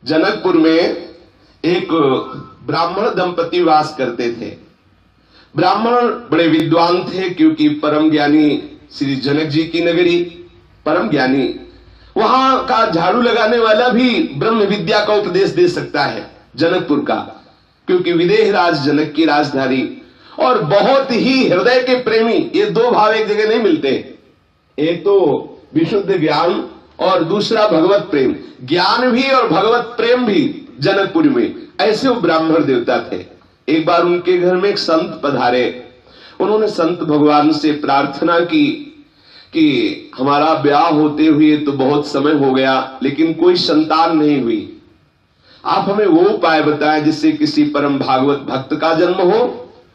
जनकपुर में एक ब्राह्मण दंपति वास करते थे। ब्राह्मण बड़े विद्वान थे, क्योंकि परम ज्ञानी श्री जनक जी की नगरी, परम ज्ञानी, वहां का झाड़ू लगाने वाला भी ब्रह्म विद्या का उपदेश दे सकता है जनकपुर का, क्योंकि विदेह राज जनक की राजधानी, और बहुत ही हृदय के प्रेमी। ये दो भाव एक जगह नहीं मिलते, एक तो विशुद्ध ज्ञान और दूसरा भगवत प्रेम। ज्ञान भी और भगवत प्रेम भी जनकपुर में, ऐसे वो ब्राह्मण देवता थे। एक बार उनके घर में एक संत पधारे। उन्होंने संत भगवान से प्रार्थना की कि हमारा ब्याह होते हुए तो बहुत समय हो गया, लेकिन कोई संतान नहीं हुई। आप हमें वो उपाय बताएं जिससे किसी परम भागवत भक्त का जन्म हो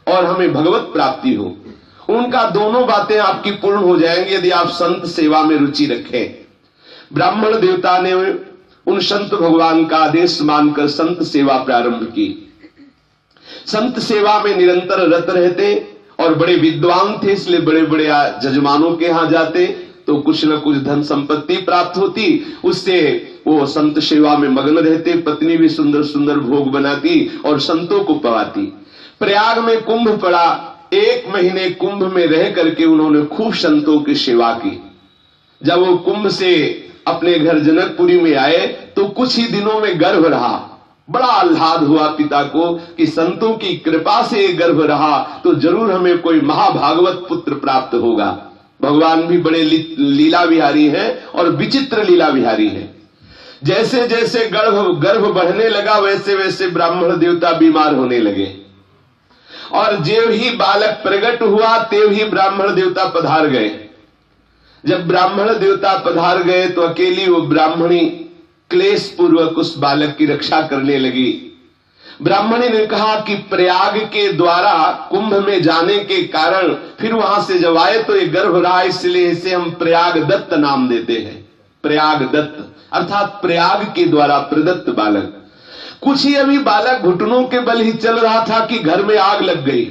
और हमें भगवत प्राप्ति हो। उनका दोनों बातें आपकी पूर्ण हो जाएंगी यदि आप संत सेवा में रुचि रखें। ब्राह्मण देवता ने उन संत भगवान का आदेश मानकर संत सेवा प्रारंभ की। संत सेवा में निरंतर रत रहते और बड़े विद्वान थे, इसलिए बड़े बड़े जजमानों के यहां जाते तो कुछ न कुछ धन संपत्ति प्राप्त होती, उससे वो संत सेवा में मग्न रहते। पत्नी भी सुंदर सुंदर भोग बनाती और संतों को पवाती। प्रयाग में कुंभ पड़ा, 1 महीने कुंभ में रह करके उन्होंने खूब संतों की सेवा की। जब वो कुंभ से अपने घर जनकपुरी में आए तो कुछ ही दिनों में गर्भ रहा। बड़ा आह्लाद हुआ पिता को कि संतों की कृपा से गर्भ रहा तो जरूर हमें कोई महाभागवत पुत्र प्राप्त होगा। भगवान भी बड़े लीला विहारी हैं और विचित्र लीला विहारी हैं। जैसे जैसे गर्भ बढ़ने लगा वैसे वैसे ब्राह्मण देवता बीमार होने लगे, और जेव ही बालक प्रकट हुआ तेव ही ब्राह्मण देवता पधार गए। जब ब्राह्मण देवता पधार गए तो अकेली वो ब्राह्मणी क्लेश पूर्वक उस बालक की रक्षा करने लगी। ब्राह्मणी ने कहा कि प्रयाग के द्वारा कुंभ में जाने के कारण फिर वहां से जब आए तो ये गर्भ रहा, इसलिए इसे हम प्रयाग दत्त नाम देते हैं। प्रयाग दत्त अर्थात प्रयाग के द्वारा प्रदत्त बालक। कुछ ही अभी बालक घुटनों के बल ही चल रहा था कि घर में आग लग गई।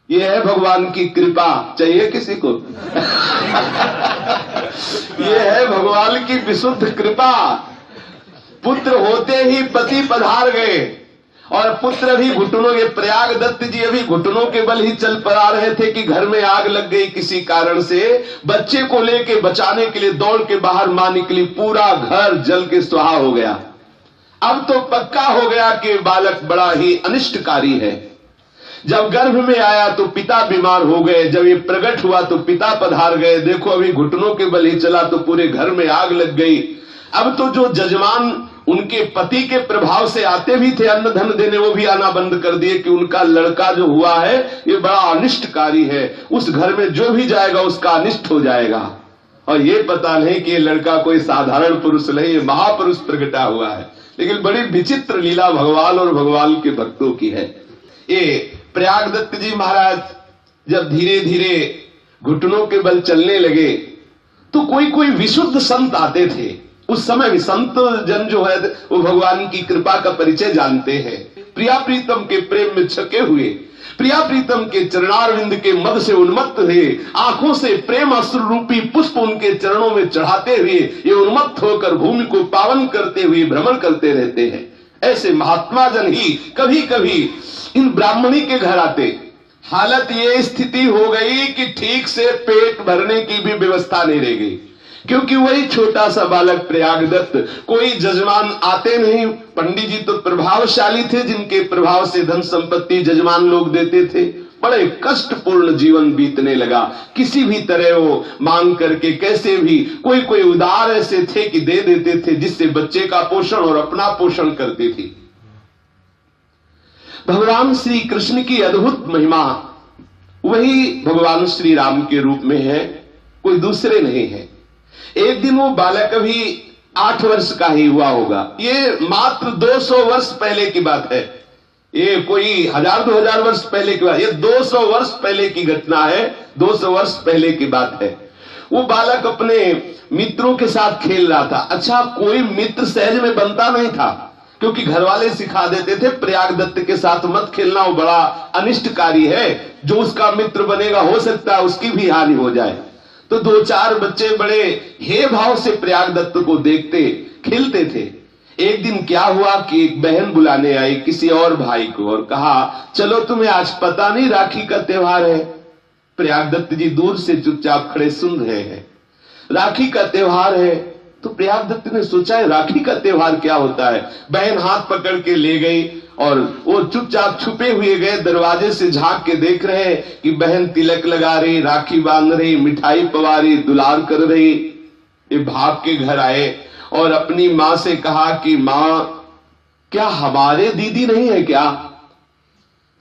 ये है भगवान की कृपा। चाहिए किसी को? ये है भगवान की विशुद्ध कृपा। पुत्र होते ही पति पधार गए और पुत्र भी घुटनों के, प्रयाग दत्त जी अभी घुटनों के बल ही चल पड़ा रहे थे कि घर में आग लग गई किसी कारण से। बच्चे को लेके बचाने के लिए दौड़ के बाहर मां निकली, पूरा घर जल के स्वाहा हो गया। अब तो पक्का हो गया कि बालक बड़ा ही अनिष्टकारी है। जब गर्भ में आया तो पिता बीमार हो गए। जब ये प्रकट हुआ तो पिता पधार गए। देखो अभी घुटनों के बल ही चला तो पूरे घर में आग लग गई। अब तो जो जजमान उनके पति के प्रभाव से आते भी थे अन्न धन देने, वो भी आना बंद कर दिए कि उनका लड़का जो हुआ है ये बड़ा अनिष्टकारी है, उस घर में जो भी जाएगा उसका अनिष्ट हो जाएगा। और ये पता नहीं कि ये लड़का कोई साधारण पुरुष नहीं, ये महापुरुष प्रगटा हुआ है। लेकिन बड़ी विचित्र लीला भगवान और भगवान के भक्तों की है। ये प्रयाग दत्त जी महाराज जब धीरे धीरे घुटनों के बल चलने लगे तो कोई कोई विशुद्ध संत आते थे। उस समय भी संत जन जो है वो भगवान की कृपा का परिचय जानते हैं। प्रिया प्रीतम के प्रेम में छके हुए, प्रिया प्रीतम के चरणारविंद के मद से उन्मत्त हुए, आंखों से प्रेम अश्रु रूपी पुष्प उनके चरणों में चढ़ाते हुए ये उन्मत्त होकर भूमि को पावन करते हुए भ्रमण करते रहते हैं। ऐसे महात्मा जन ही कभी कभी इन ब्राह्मणी के घर आते। हालत ये स्थिति हो गई कि ठीक से पेट भरने की भी व्यवस्था नहीं रह गई, क्योंकि वही छोटा सा बालक प्रयाग दत्त, कोई जजमान आते नहीं। पंडित जी तो प्रभावशाली थे, जिनके प्रभाव से धन संपत्ति जजमान लोग देते थे। बड़े कष्टपूर्ण जीवन बीतने लगा। किसी भी तरह वो मांग करके कैसे भी, कोई कोई उदार ऐसे थे कि दे देते थे, जिससे बच्चे का पोषण और अपना पोषण करते थे। भगवान श्री कृष्ण की अद्भुत महिमा वही भगवान श्री राम के रूप में है, कोई दूसरे नहीं है। एक दिन वो बालक अभी 8 वर्ष का ही हुआ होगा। ये मात्र 200 वर्ष पहले की बात है। ये कोई 1000-2000 वर्ष पहले की बात, ये 200 वर्ष पहले की घटना है। 200 वर्ष पहले की बात है। वो बालक अपने मित्रों के साथ खेल रहा था। अच्छा, कोई मित्र सहज में बनता नहीं था, क्योंकि घर वाले सिखा देते थे प्रयाग दत्त के साथ मत खेलना, वो बड़ा अनिष्टकारी है। जो उसका मित्र बनेगा हो सकता है उसकी भी हानि हो जाए। तो 2-4 बच्चे बड़े हे भाव से प्रयाग दत्त को देखते खेलते थे। एक दिन क्या हुआ कि एक बहन बुलाने आई किसी और भाई को और कहा, चलो तुम्हें आज पता नहीं राखी का त्योहार है। प्रयागदत्त जी दूर से चुपचाप खड़े सुन रहे हैं। राखी का त्योहार है तो प्रयागदत्त ने सोचा है राखी का त्योहार क्या होता है। बहन हाथ पकड़ के ले गई और वो चुपचाप छुपे हुए गए, दरवाजे से झांक के देख रहे हैं कि बहन तिलक लगा रही, राखी बांध रही, मिठाई पवा रही, दुलार कर रही। ये भाग के घर आए और अपनी मां से कहा कि मां, क्या हमारे दीदी नहीं है क्या?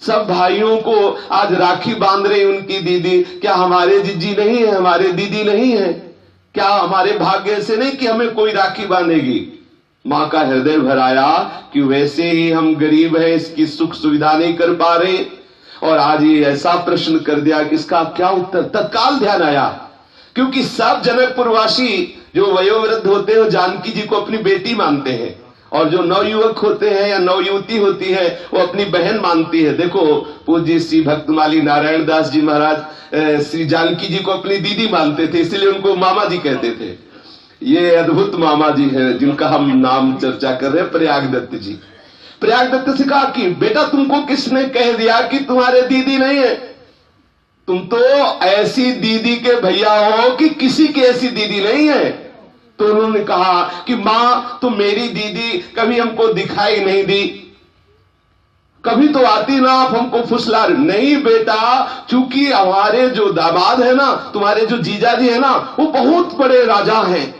सब भाइयों को आज राखी बांध रही उनकी दीदी, क्या हमारे जीजी नहीं है, हमारे दीदी नहीं है क्या? हमारे भाग्य से नहीं कि हमें कोई राखी बांधेगी। मां का हृदय भर आया कि वैसे ही हम गरीब हैं, इसकी सुख सुविधा नहीं कर पा रहे, और आज ये ऐसा प्रश्न कर दिया कि इसका क्या उत्तर। तत्काल ध्यान आया, क्योंकि सब जनकपुरवासी जो वयोवृद्ध होते हैं जानकी जी को अपनी बेटी मानते हैं, और जो नवयुवक होते हैं या नवयुवती होती है वो अपनी बहन मानती है। देखो पूज्य श्री भक्तमाली नारायण दास जी महाराज श्री जानकी जी को अपनी दीदी मानते थे, इसलिए उनको मामा जी कहते थे। ये अद्भुत मामा जी हैं जिनका हम नाम चर्चा कर रहे हैं, प्रयागदत्त जी। प्रयागदत्त से कहा कि बेटा तुमको किसने कह दिया कि तुम्हारे दीदी नहीं है? तुम तो ऐसी दीदी के भैया हो कि किसी की ऐसी दीदी नहीं है। तो उन्होंने कहा कि मां, तो मेरी दीदी कभी हमको दिखाई नहीं दी, कभी तो आती ना, आप हमको फुसला। नहीं बेटा, चूंकि हमारे जो दामाद है ना, तुम्हारे जो जीजा जी है ना, वो बहुत बड़े राजा हैं,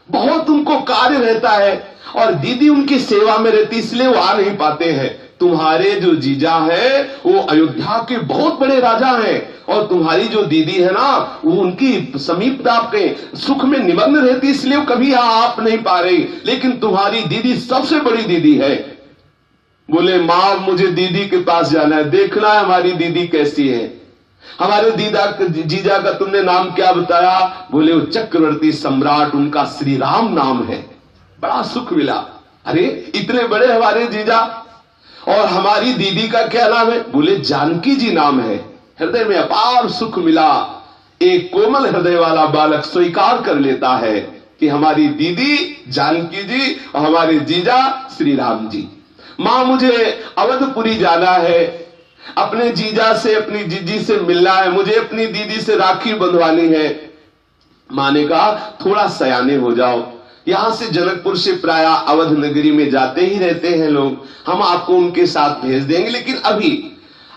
बहुत उनको कार्य रहता है और दीदी उनकी सेवा में रहती, इसलिए वो आ नहीं पाते हैं। तुम्हारे जो जीजा है वो अयोध्या के बहुत बड़े राजा हैं, और तुम्हारी जो दीदी है ना वो उनकी समीपता के सुख में निमग्न रहती, इसलिए वो कभी आप नहीं पा रही, लेकिन तुम्हारी दीदी सबसे बड़ी दीदी है। बोले मां, मुझे दीदी के पास जाना है, देखना है हमारी दीदी कैसी है। हमारे जीजा का तुमने नाम क्या बताया? बोले वो चक्रवर्ती सम्राट, उनका श्री राम नाम है। बड़ा सुख मिला। अरे इतने बड़े हमारे जीजा, और हमारी दीदी का क्या नाम है? बोले जानकी जी नाम है। हृदय में अपार सुख मिला। एक कोमल हृदय वाला बालक स्वीकार कर लेता है कि हमारी दीदी जानकी जी और हमारे जीजा श्री राम जी। मां, मुझे अवधपुरी जाना है, अपने जीजा से अपनी जीजी से मिलना है, मुझे अपनी दीदी से राखी बंधवानी है। मां ने कहा थोड़ा सयाने हो जाओ, यहां से जनकपुर से प्राय अवध नगरी में जाते ही रहते हैं लोग, हम आपको उनके साथ भेज देंगे, लेकिन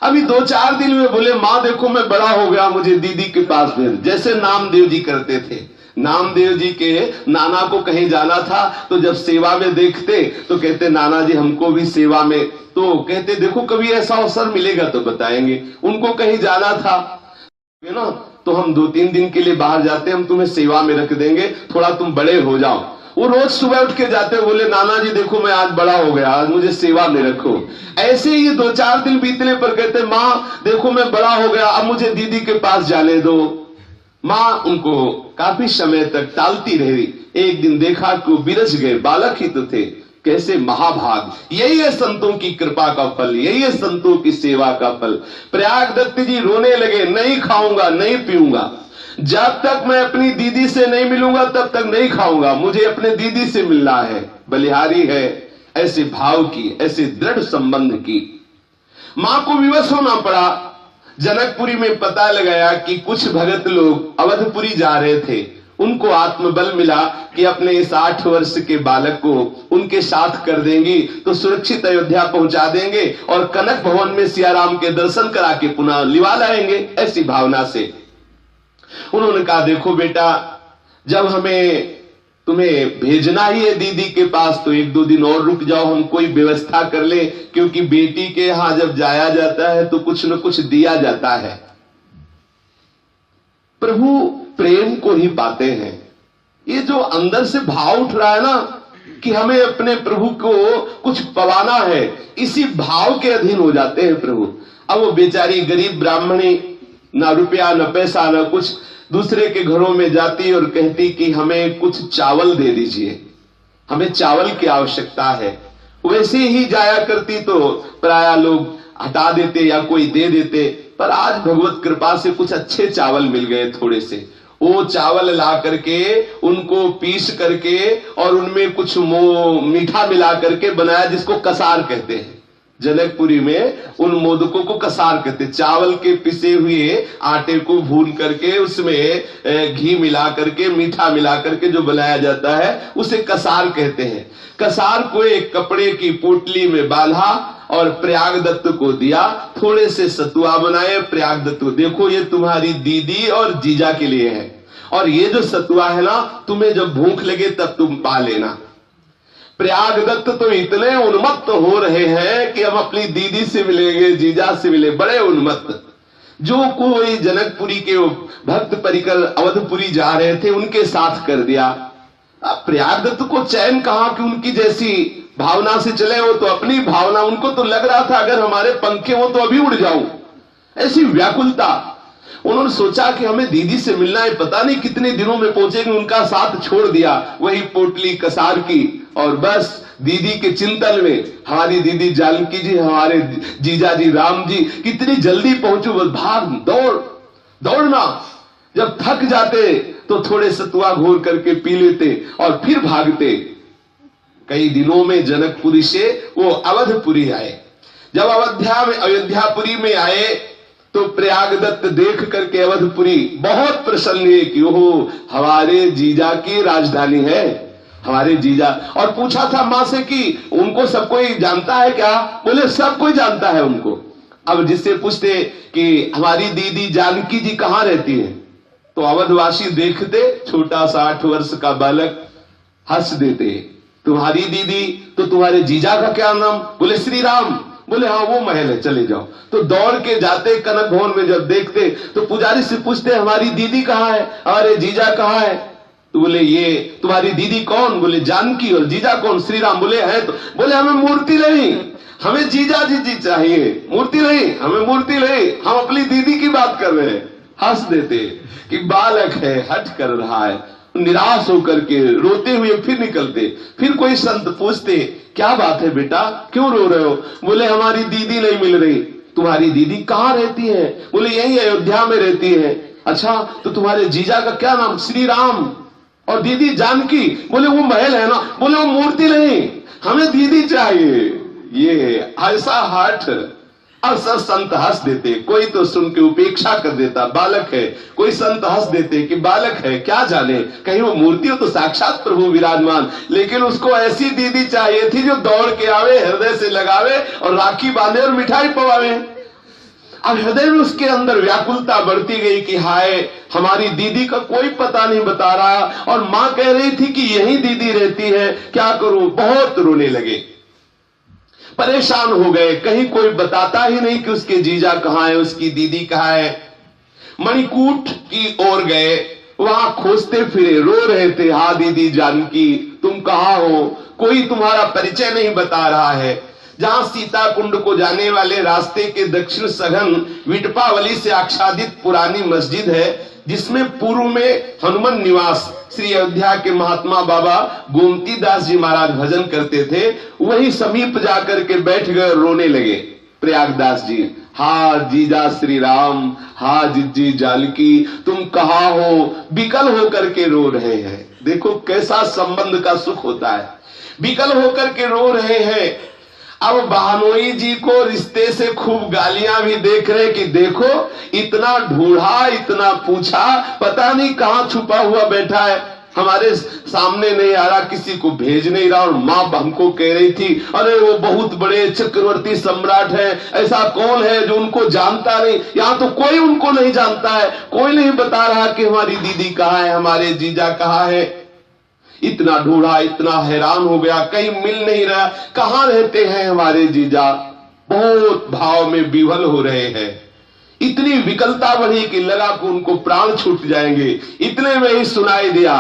अभी 2-4 दिन में। बोले मां देखो मैं बड़ा हो गया, मुझे दीदी के पास भेज। जैसे नामदेव जी करते थे, नामदेव जी के नाना को कहीं जाना था तो जब सेवा में देखते तो कहते नाना जी हमको भी सेवा में, तो कहते देखो कभी ऐसा अवसर मिलेगा तो बताएंगे। उनको कहीं जाना था ना तो हम 2-3 दिन के लिए बाहर जाते, हम तुम्हें सेवा में रख देंगे, थोड़ा तुम बड़े हो जाओ। वो रोज सुबह उठ के जाते, बोले नाना जी देखो मैं आज बड़ा हो गया, आज मुझे सेवा में रखो। ऐसे ही 2-4 दिन बीतने पर कहते मां देखो मैं बड़ा हो गया, अब मुझे दीदी के पास जाने दो। मां उनको काफी समय तक टालती रही। एक दिन देखा कि वो बिरज गए, बालक ही तो थे। कैसे महाभाग! यही है संतों की कृपा का फल, यही है संतों की सेवा का फल। प्रयागदत्त जी रोने लगे, नहीं खाऊंगा, नहीं पीऊंगा, जब तक मैं अपनी दीदी से नहीं मिलूंगा तब तक नहीं खाऊंगा, मुझे अपने दीदी से मिलना है। बलिहारी है ऐसे भाव की, ऐसे दृढ़ संबंध की। मां को विवश होना पड़ा। जनकपुरी में पता लगाया कि कुछ भगत लोग अवधपुरी जा रहे थे, उनको आत्मबल मिला कि अपने इस 8 वर्ष के बालक को उनके साथ कर देंगी तो सुरक्षित अयोध्या पहुंचा देंगे और कनक भवन में सियाराम के दर्शन करा के पुनः लिवा लाएंगे। ऐसी भावना से उन्होंने कहा देखो बेटा, जब हमें तुम्हें भेजना ही है दीदी के पास तो 1-2 दिन और रुक जाओ, हम कोई व्यवस्था कर ले, क्योंकि बेटी के यहां जब जाया जाता है तो कुछ न कुछ दिया जाता है। प्रभु प्रेम को ही पाते हैं। ये जो अंदर से भाव उठ रहा है ना कि हमें अपने प्रभु को कुछ पवाना है, इसी भाव के अधीन हो जाते हैं प्रभु। अब वो बेचारी गरीब ब्राह्मणी, ना रुपया न पैसा न कुछ, दूसरे के घरों में जाती और कहती कि हमें कुछ चावल दे दीजिए, हमें चावल की आवश्यकता है। वैसे ही जाया करती तो प्राय लोग हटा देते या कोई दे देते, पर आज भगवत कृपा से कुछ अच्छे चावल मिल गए थोड़े से। वो चावल ला करके उनको पीस करके और उनमें कुछ मीठा मिला करके बनाया, जिसको कसार कहते हैं। जनकपुरी में उन मोदकों को कसार कहते हैं। चावल के पिसे हुए आटे को भून करके उसमें घी मिला करके मीठा मिला करके जो बनाया जाता है उसे कसार कहते हैं। कसार को एक कपड़े की पोटली में बांधा और प्रयागदत्त को दिया, थोड़े से सतुआ बनाए। प्रयागदत्त को, देखो ये तुम्हारी दीदी और जीजा के लिए है, और ये जो सतुआ है ना, तुम्हें जब भूख लगे तब तुम पा लेना। प्रयागदत्त तो इतने उन्मत्त हो रहे हैं कि हम अपनी दीदी से मिलेंगे, जीजा से मिले, बड़े उन्मत्त। जो कोई जनकपुरी के भक्त परिकर अवधपुरी जा रहे थे उनके साथ कर दिया। अब प्रयागदत्त को चैन कहा कि उनकी जैसी भावना से चले, हो तो अपनी भावना, उनको तो लग रहा था अगर हमारे पंखे हो तो अभी उड़ जाऊं, ऐसी व्याकुलता। उन्होंने सोचा कि हमें दीदी से मिलना है, पता नहीं कितने दिनों में पहुंचेंगे। उनका साथ छोड़ दिया, वही पोटली कसार की, और बस दीदी के चिंतन में हमारी दीदी जानकी जी, हमारे जीजा जी राम जी कितनी जल्दी पहुंचो। बस भाग दौड़ना। जब थक जाते तो थोड़े सतुआ घोर करके पी लेते और फिर भागते। कई दिनों में जनकपुरी से वो अवधपुरी आए। जब अयोध्यापुरी में आए तो प्रयागदत्त देख करके अवधपुरी बहुत प्रसन्न है कि ओह, हमारे जीजा की राजधानी है, हमारे जीजा। और पूछा था मां से कि उनको सब कोई जानता है क्या? बोले सब कोई जानता है उनको। अब जिससे पूछते कि हमारी दीदी जानकी जी कहां रहती है, तो अवधवासी देखते छोटा सा 8 वर्ष का बालक हंस देते, तुम्हारी दीदी तो तुम्हारे जीजा का क्या नाम? बोले श्री राम। बोले हाँ वो महल है, चले जाओ। तो दौड़ के जाते कनक भवन में, जब देखते तो पुजारी से पूछते हमारी दीदी कहाँ है, हमारे जीजा कहाँ है? तो बोले ये तुम्हारी दीदी कौन? बोले जानकी। और जीजा कौन? श्री राम। बोले है तो, बोले हमें मूर्ति नहीं, हमें जीजा जी चाहिए, मूर्ति नहीं, हमें मूर्ति नहीं, हम अपनी दीदी की बात कर रहे हैं। हंस देते कि बालक है, हट कर रहा है। निराश होकर के रोते हुए फिर निकलते। फिर कोई संत पूछते क्या बात है बेटा, क्यों रो रहे हो? बोले हमारी दीदी नहीं मिल रही। तुम्हारी दीदी कहाँ रहती है? बोले यही अयोध्या में रहती है। अच्छा तो तुम्हारे जीजा का क्या नाम? श्री राम। और दीदी जानकी। बोले वो महल है ना। बोले वो मूर्ति नहीं, हमें दीदी चाहिए। ये ऐसा हठ। और सब संत हंस देते, कोई तो सुन के उपेक्षा कर देता, बालक है। कोई संत हंस देते कि बालक है, क्या जाने, कहीं वो मूर्ति हो तो साक्षात प्रभु विराजमान। लेकिन उसको ऐसी दीदी चाहिए थी जो दौड़ के आवे, हृदय से लगावे और राखी बांधे और मिठाई पवावे। अब हृदय में उसके अंदर व्याकुलता बढ़ती गई कि हाय, हमारी दीदी का कोई पता नहीं बता रहा, और मां कह रही थी कि यही दीदी रहती है, क्या करूं? बहुत रोने लगे, परेशान हो गए। कहीं कोई बताता ही नहीं कि उसके जीजा कहाँ है, उसकी दीदी कहाँ है। मणिकूट की ओर गए, वहां खोजते फिरे, रो रहे थे, हाँ दीदी जानकी तुम कहाँ हो? कोई तुम्हारा परिचय नहीं बता रहा है। जहां सीता कुंड को जाने वाले रास्ते के दक्षिण सघन विटपावली से आच्छादित पुरानी मस्जिद है, जिसमें पूर्व में हनुमान निवास श्री अयोध्या के महात्मा बाबा गोमती दास जी महाराज भजन करते थे, वही समीप जाकर के बैठ गए, रोने लगे प्रयागदास जी। हा जीजा श्री राम, हा जीजी जानकी तुम कहाँ हो? विकल होकर के रो रहे हैं। देखो कैसा संबंध का सुख होता है। विकल होकर के रो रहे हैं। अब बहनोई जी को रिश्ते से खूब गालियां भी देख रहे कि देखो इतना ढूंढा, इतना पूछा, पता नहीं कहां छुपा हुआ बैठा है, हमारे सामने नहीं आ रहा, किसी को भेज नहीं रहा। और मां हमको कह रही थी अरे वो बहुत बड़े चक्रवर्ती सम्राट है, ऐसा कौन है जो उनको जानता नहीं? यहाँ तो कोई उनको नहीं जानता है, कोई नहीं बता रहा कि हमारी दीदी कहाँ है, हमारे जीजा कहाँ है। इतना ढूंढा, इतना हैरान हो गया, कहीं मिल नहीं रहा, कहाँ रहते हैं हमारे जीजा। बहुत भाव में विह्वल हो रहे हैं। इतनी विकलता बढ़ी कि लगा कि उनको प्राण छूट जाएंगे। इतने में ही सुनाई दिया,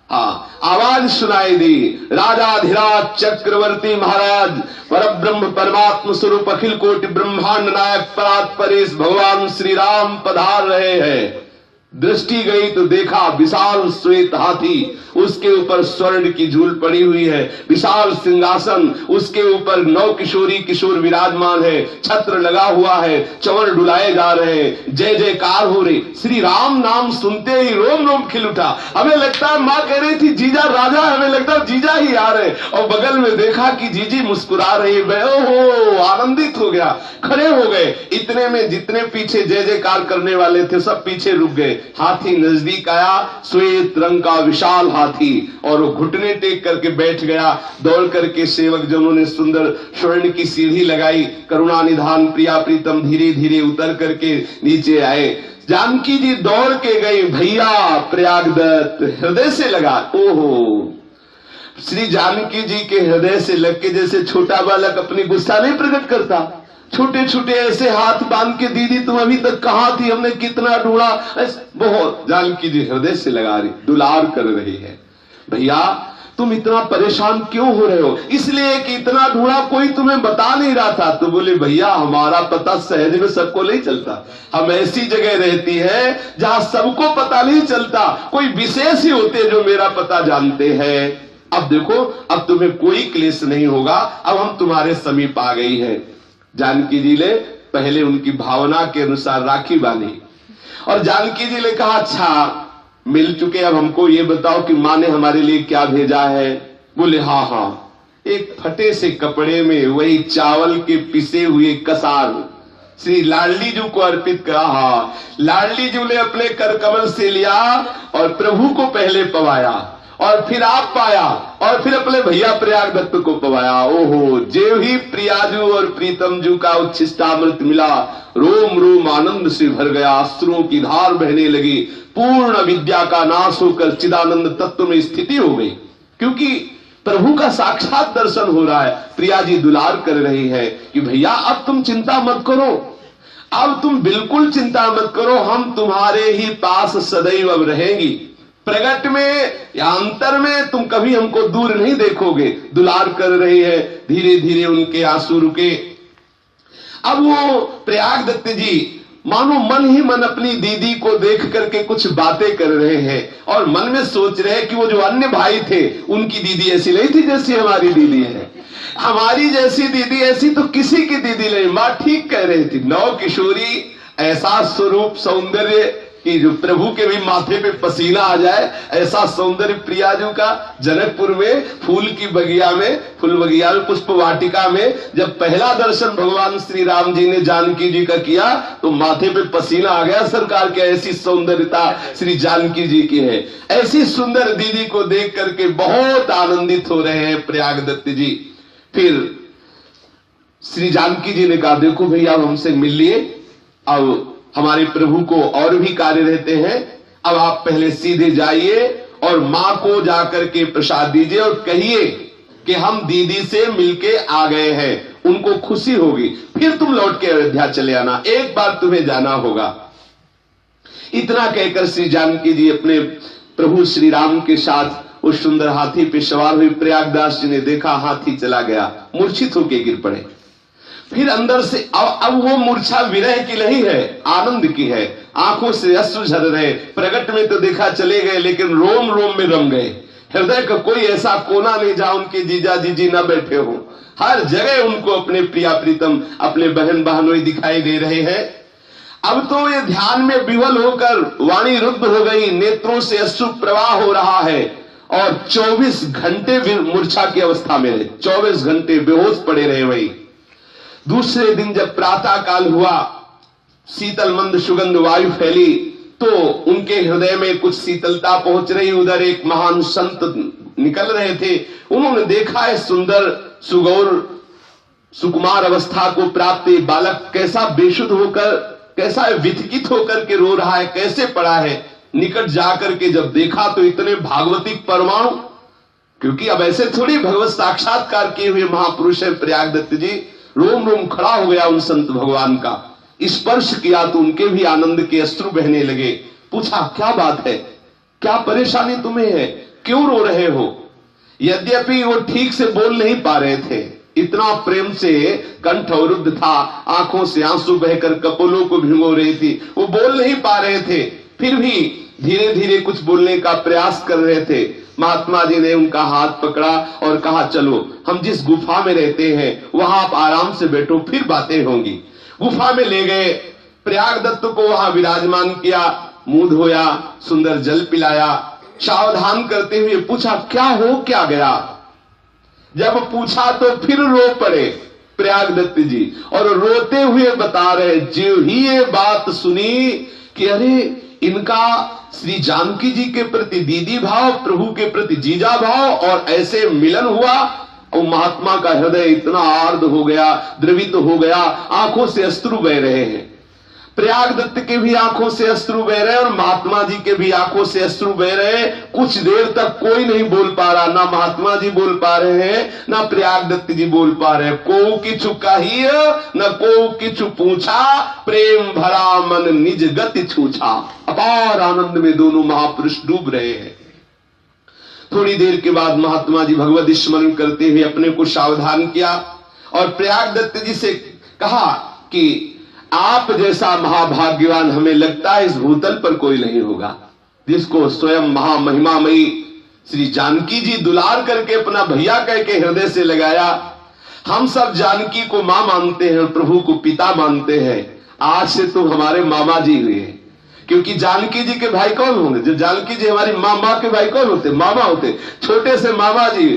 हाँ आवाज सुनाई दी, राजाधिराज चक्रवर्ती महाराज परब्रह्म परमात्म स्वरूप अखिल कोटि ब्रह्मांड नायक परात परेश भगवान श्री राम पधार रहे हैं। दृष्टि गई तो देखा विशाल श्वेत हाथी, उसके ऊपर स्वर्ण की झूल पड़ी हुई है, विशाल सिंहासन, उसके ऊपर 9 किशोरी किशोर विराजमान है, छत्र लगा हुआ है, चंवर डुलाए जा रहे हैं, जय जयकार हो रही। श्री राम नाम सुनते ही रोम रोम खिल उठा। हमें लगता है मां कह रही थी जीजा राजा, हमें लगता है जीजा ही आ रहे, और बगल में देखा कि जीजी मुस्कुरा रही है। ओहो, आनंदित हो गया, खड़े हो गए। इतने में जितने पीछे जय जयकार करने वाले थे सब पीछे रुक गए। हाथी नजदीक आया, श्वेत रंग का विशाल हाथी, और वो घुटने टेक करके बैठ गया। दौड़ करके सेवक जनों ने सुंदर स्वर्ण की सीढ़ी लगाई। करुणा निधान प्रिया प्रीतम धीरे धीरे उतर करके नीचे आए। जानकी जी दौड़ के गई, भैया प्रयागदत्त हृदय से लगा। ओहो, श्री जानकी जी के हृदय से लग के जैसे छोटा बालक अपनी गुस्सा नहीं प्रकट करता, छोटे छोटे ऐसे हाथ बांध के, दीदी तुम अभी तक कहां थी, हमने कितना ढूंढा। बहुत जानकी जी हृदय से लगा रही, दुलार कर रही है। भैया तुम इतना परेशान क्यों हो रहे हो? इसलिए कि इतना ढूंढा, कोई तुम्हें बता नहीं रहा था। तो बोले भैया हमारा पता सहज में सबको नहीं चलता, हम ऐसी जगह रहती है जहां सबको पता नहीं चलता, कोई विशेष ही होते जो मेरा पता जानते हैं। अब देखो, अब तुम्हें कोई क्लेश नहीं होगा, अब हम तुम्हारे समीप आ गई है। जानकी जी ने पहले उनकी भावना के अनुसार राखी बांधी, और जानकी जी ने कहा अच्छा मिल चुके, अब हमको ये बताओ कि माँ ने हमारे लिए क्या भेजा है। बोले हाँ हाँ, एक फटे से कपड़े में वही चावल के पिसे हुए कसार श्री लाडली जी को अर्पित करा। हाँ, लाडली जी ने अपने कर कमल से लिया और प्रभु को पहले पवाया, और फिर आप पाया, और फिर अपने भैया प्रयागदत्त को पवाया। ओहो, जेव ही प्रियाजू और प्रीतम जू का उच्छिष्टामृत मिला, रोम रोम आनंद से भर गया, अश्रुओं की धार बहने लगी, पूर्ण विद्या का नाश होकर चिदानंद तत्व में स्थिति हो गई। क्योंकि प्रभु का साक्षात दर्शन हो रहा है। प्रिया जी दुलार कर रही है कि भैया अब तुम चिंता मत करो, अब तुम बिल्कुल चिंता मत करो, हम तुम्हारे ही पास सदैव अब रहेंगी। प्रगट में या अंतर में तुम कभी हमको दूर नहीं देखोगे। दुलार कर रही है। धीरे धीरे उनके आंसू रुके। अब वो प्रयागदत्त जी मानो मन ही मन अपनी दीदी को देख करके कुछ बातें कर रहे हैं, और मन में सोच रहे हैं कि वो जो अन्य भाई थे उनकी दीदी ऐसी नहीं थी जैसी हमारी दीदी है, हमारी जैसी दीदी ऐसी तो किसी की दीदी नहीं। मां ठीक कह रही थी, 9 किशोरी, ऐसा स्वरूप सौंदर्य कि जो प्रभु के भी माथे पे पसीना आ जाए, ऐसा सौंदर्य प्रियाजू का। जनकपुर में फूल की बगिया में, फूल बगिया में, पुष्प वाटिका में जब पहला दर्शन भगवान श्री राम जी ने जानकी जी का किया तो माथे पे पसीना आ गया सरकार के। ऐसी सौंदर्यता श्री जानकी जी की है। ऐसी सुंदर दीदी को देख करके बहुत आनंदित हो रहे हैं प्रयागदत्त जी। फिर श्री जानकी जी ने कहा देखो भैया अब हमसे मिल लिए, अब हमारे प्रभु को और भी कार्य रहते हैं, अब आप पहले सीधे जाइए और मां को जाकर के प्रसाद दीजिए और कहिए कि हम दीदी से मिलके आ गए हैं, उनको खुशी होगी, फिर तुम लौट के अयोध्या चले आना, एक बार तुम्हें जाना होगा। इतना कहकर श्री जानकी जी अपने प्रभु श्री राम के साथ उस सुंदर हाथी पे सवार हुई। प्रयागदास जी ने देखा हाथी चला गया, मूर्छित होकर गिर पड़े। फिर अंदर से अब वो मूर्छा विरह की नहीं है, आनंद की है। आंखों से अश्रु झर रहे। प्रगट में तो देखा चले गए, लेकिन रोम रोम में रम गए। हृदय का कोई ऐसा कोना नहीं जहां उनके जीजा जीजी न बैठे हो। हर जगह उनको अपने प्रिया प्रीतम, अपने बहन बहनोई दिखाई दे रहे हैं। अब तो ये ध्यान में विवल होकर वाणी रुद्ध हो गई, नेत्रों से अश्रु प्रवाह हो रहा है, और 24 घंटे मूर्छा की अवस्था में रहे। 24 घंटे बेहोश पड़े रहे वही। दूसरे दिन जब प्रातः काल हुआ, शीतल मंद सुगंध वायु फैली, तो उनके हृदय में कुछ शीतलता पहुंच रही। उधर एक महान संत निकल रहे थे। उन्होंने देखा है सुंदर सुगौर सुकुमार अवस्था को प्राप्त बालक कैसा बेशुद्ध होकर, कैसा विचकित होकर के रो रहा है, कैसे पड़ा है। निकट जाकर के जब देखा तो इतने भागवतिक परमाणु, क्योंकि अब ऐसे थोड़ी भगवत साक्षात्कार किए हुए महापुरुष है प्रयागदत्त जी। रोम रोम खड़ा हो गया उन संत भगवान का। स्पर्श किया तो उनके भी आनंद के अश्रु बहने लगे। पूछा क्या बात है, क्या परेशानी तुम्हें है, क्यों रो रहे हो? यद्यपि वो ठीक से बोल नहीं पा रहे थे, इतना प्रेम से कंठ अवरुद्ध था, आंखों से आंसू बहकर कपोलों को भिगो रही थी, वो बोल नहीं पा रहे थे। फिर भी धीरे धीरे कुछ बोलने का प्रयास कर रहे थे। महात्मा जी ने उनका हाथ पकड़ा और कहा, चलो हम जिस गुफा में रहते हैं वहां आप आराम से बैठो, फिर बातें होंगी। गुफा में ले गए, प्रयागदत्त को वहां विराजमान किया, मुंह धोया, सुंदर जल पिलाया, सावधान करते हुए पूछा, क्या हो क्या गया? जब पूछा तो फिर रो पड़े प्रयागदत्त जी, और रोते हुए बता रहे, जो ही ये बात सुनी कि अरे इनका श्री जानकी जी के प्रति दीदी भाव, प्रभु के प्रति जीजा भाव, और ऐसे मिलन हुआ, और महात्मा का हृदय इतना आर्द्र हो गया, द्रवित हो गया, आंखों से अश्रु बह रहे हैं। प्रयागदत्त के भी आंखों से अश्रु बह रहे और महात्मा जी के भी आंखों से अश्रु बह रहे। कुछ देर तक कोई नहीं बोल पा रहा, ना महात्मा जी बोल पा रहे हैं, ना प्रयागदत्त जी बोल पा रहे हैं। को किछु कही न को किछु पूछा, प्रेम भरा मन निज गति छूछा। अपार आनंद में दोनों महापुरुष डूब रहे हैं। थोड़ी देर के बाद महात्मा जी भगवत स्मरण करते हुए अपने को सावधान किया और प्रयागदत्त जी से कहा कि आप जैसा महाभाग्यवान हमें लगता है इस भूतल पर कोई नहीं होगा, जिसको स्वयं महामहिमामयी श्री जानकी जी दुलार करके अपना भैया कह के हृदय से लगाया। हम सब जानकी को मां मानते हैं और प्रभु को पिता मानते हैं। आज से तो हमारे मामा जी हुए हैं, क्योंकि जानकी जी के भाई कौन होंगे? जो जानकी जी हमारी माँ के भाई कौन होते? मामा होते, छोटे से मामा जी।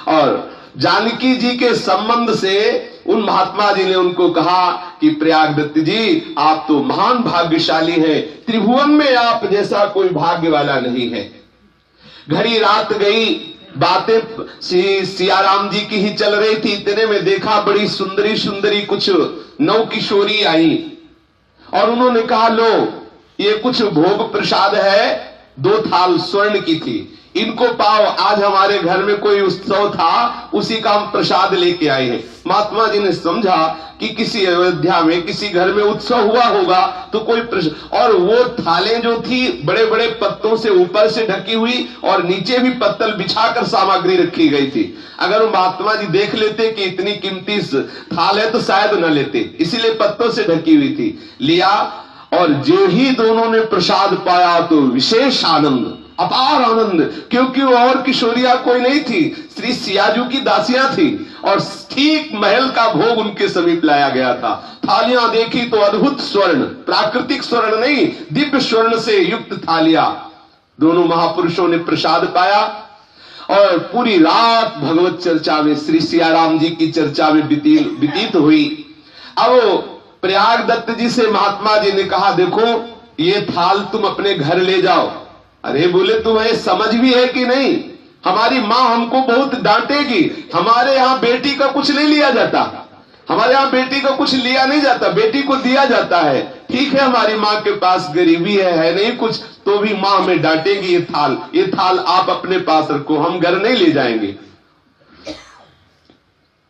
और जानकी जी के संबंध से उन महात्मा जी ने उनको कहा कि प्रयागदत्त जी आप तो महान भाग्यशाली हैं, त्रिभुवन में आप जैसा कोई भाग्य वाला नहीं है। घड़ी रात गई, बातें सियाराम जी की ही चल रही थी। इतने में देखा बड़ी सुंदरी सुंदरी कुछ नौ किशोरी आई और उन्होंने कहा, लो ये कुछ भोग प्रसाद है, 2 थाल स्वर्ण की थी, इनको पाओ, आज हमारे घर में कोई उत्सव था, उसी का हम प्रसाद लेके आए हैं। महात्मा जी ने समझा कि किसी अयोध्या में किसी घर में उत्सव हुआ होगा तो कोई और वो थालें जो थी बड़े बड़े पत्तों से ऊपर से ढकी हुई और नीचे भी पत्तल बिछाकर सामग्री रखी गई थी। अगर महात्मा जी देख लेते कि इतनी कीमती थाल है तो शायद न लेते, इसीलिए पत्तों से ढकी हुई थी। लिया और जो ही दोनों ने प्रसाद पाया तो विशेष आनंद, अपार आनंद, क्योंकि और किशोरिया कोई नहीं थी, श्री सियाजू की दासियां थी और ठीक महल का भोग उनके समीप लाया गया था। थालियां देखी तो अद्भुत स्वर्ण, प्राकृतिक स्वर्ण नहीं, दिव्य स्वर्ण से युक्त थालियां। दोनों महापुरुषों ने प्रसाद पाया और पूरी रात भगवत चर्चा में, श्री सियाराम जी की चर्चा में व्यतीत हुई। अब प्रयागदत्त जी से महात्मा जी ने कहा, देखो ये थाल तुम अपने घर ले जाओ। अरे बोले, तुम्हें समझ भी है कि नहीं? हमारी माँ हमको बहुत डांटेगी, हमारे यहाँ बेटी का कुछ नहीं लिया जाता, हमारे यहाँ बेटी का कुछ लिया नहीं जाता, बेटी को दिया जाता है। ठीक है हमारी माँ के पास गरीबी है नहीं कुछ, तो भी माँ हमें डांटेगी। ये थाल आप अपने पास रखो, हम घर नहीं ले जाएंगे।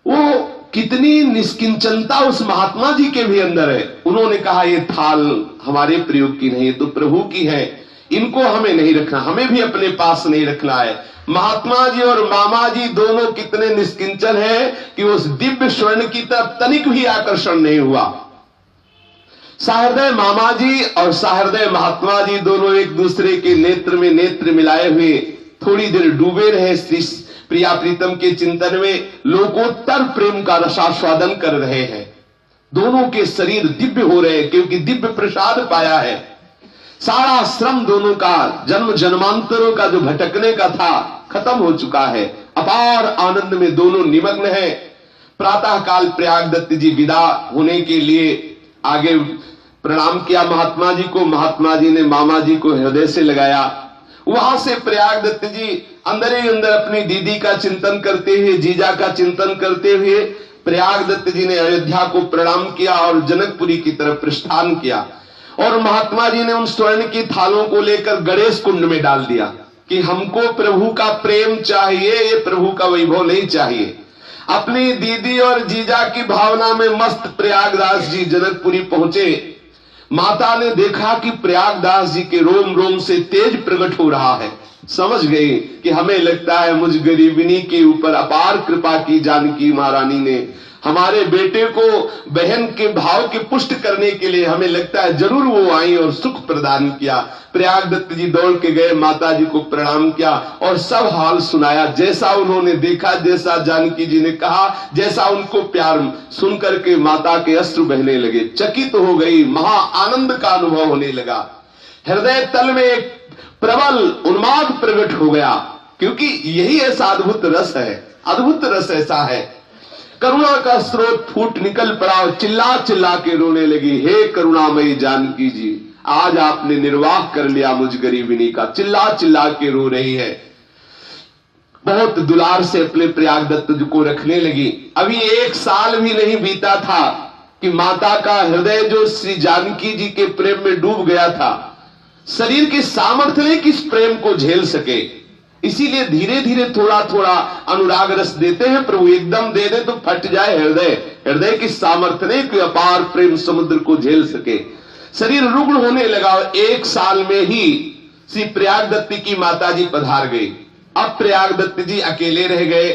वो कितनी निष्किंचनता उस महात्मा जी के भी अंदर है। उन्होंने कहा, ये थाल हमारे प्रयोग की नहीं है, तो प्रभु की है, इनको हमें नहीं रखना, हमें भी अपने पास नहीं रखना है। महात्मा जी और मामा जी दोनों कितने निष्किंचन हैं कि उस दिव्य स्वर्ण की तरफ तनिक भी आकर्षण नहीं हुआ। सहृदय मामा जी और सहृदय महात्मा जी दोनों एक दूसरे के नेत्र में नेत्र मिलाए हुए थोड़ी देर डूबे रहे श्री प्रिया प्रीतम के चिंतन में, लोकोत्तर प्रेम का रसास्वादन कर रहे हैं। दोनों के शरीर दिव्य हो रहे हैं क्योंकि दिव्य प्रसाद पाया है। सारा श्रम दोनों का, जन्म जन्मांतरों का जो भटकने का था, खत्म हो चुका है। अपार आनंद में दोनों निमग्न हैं। प्रातः काल प्रयागदत्त जी विदा होने के लिए आगे प्रणाम किया महात्मा जी को। महात्मा जी ने मामा जी को हृदय से लगाया। वहां से प्रयागदत्त जी अंदर ही अंदर अपनी दीदी का चिंतन करते हुए, जीजा का चिंतन करते हुए प्रयागदत्त जी ने अयोध्या को प्रणाम किया और जनकपुरी की तरफ प्रस्थान किया। और महात्मा जी ने उन स्वर्ण की थालों को लेकर गणेश कुंड में डाल दिया कि हमको प्रभु का प्रेम चाहिए, ये प्रभु का वैभव नहीं चाहिए। अपनी दीदी और जीजा की भावना में मस्त प्रयागदास जी जनकपुरी पहुंचे। माता ने देखा कि प्रयागदास जी के रोम रोम से तेज प्रकट हो रहा है, समझ गई कि हमें लगता है मुझ गरीबिनी के ऊपर अपार कृपा की जानकी महारानी ने। हमारे बेटे को बहन के भाव के पुष्ट करने के लिए हमें लगता है जरूर वो आई और सुख प्रदान किया। प्रयाग दत्त जी दौड़ के गए, माता जी को प्रणाम किया और सब हाल सुनाया, जैसा उन्होंने देखा, जैसा जानकी जी ने कहा, जैसा उनको प्यार सुन करके माता के अश्रु बहने लगे। चकित हो गई, महा आनंद का अनुभव होने लगा। हृदय तल में एक प्रबल उन्माद प्रकट हो गया, क्योंकि यही ऐसा अद्भुत रस है, अद्भुत रस ऐसा है। करुणा का स्रोत फूट निकल पड़ा और चिल्ला चिल्ला के रोने लगी, हे करुणामयी जानकी जी, आज आपने निर्वाह कर लिया मुझ गरीबिनी का। चिल्ला चिल्ला के रो रही है, बहुत दुलार से अपने प्रयाग दत्त जी को रखने लगी। अभी 1 साल भी नहीं बीता था कि माता का हृदय जो श्री जानकी जी के प्रेम में डूब गया था, शरीर की सामर्थ्य नहीं कि इस प्रेम को झेल सके, इसीलिए धीरे धीरे थोड़ा थोड़ा अनुराग रस देते हैं प्रभु। एकदम दे दे तो फट जाए हृदय, हृदय की सामर्थ्य नहीं कि अपार प्रेम समुद्र को झेल सके। शरीर रुग्ण होने लगा। 1 साल में ही श्री प्रयाग दत्त की माता जी पधार गई। अब प्रयाग दत्त जी अकेले रह गए,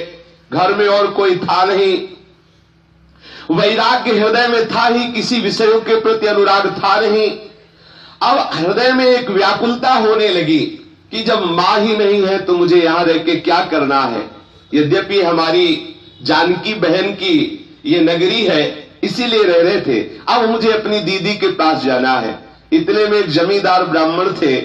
घर में और कोई था नहीं। वैराग्य हृदय में था ही, किसी विषयों के प्रति अनुराग था नहीं। अब हृदय में एक व्याकुलता होने लगी कि जब मां ही नहीं है तो मुझे यहां रह के क्या करना है। यद्यपि हमारी जानकी बहन की ये नगरी है, इसीलिए रह रहे थे, अब मुझे अपनी दीदी के पास जाना है। इतने में एक जमींदार ब्राह्मण थे,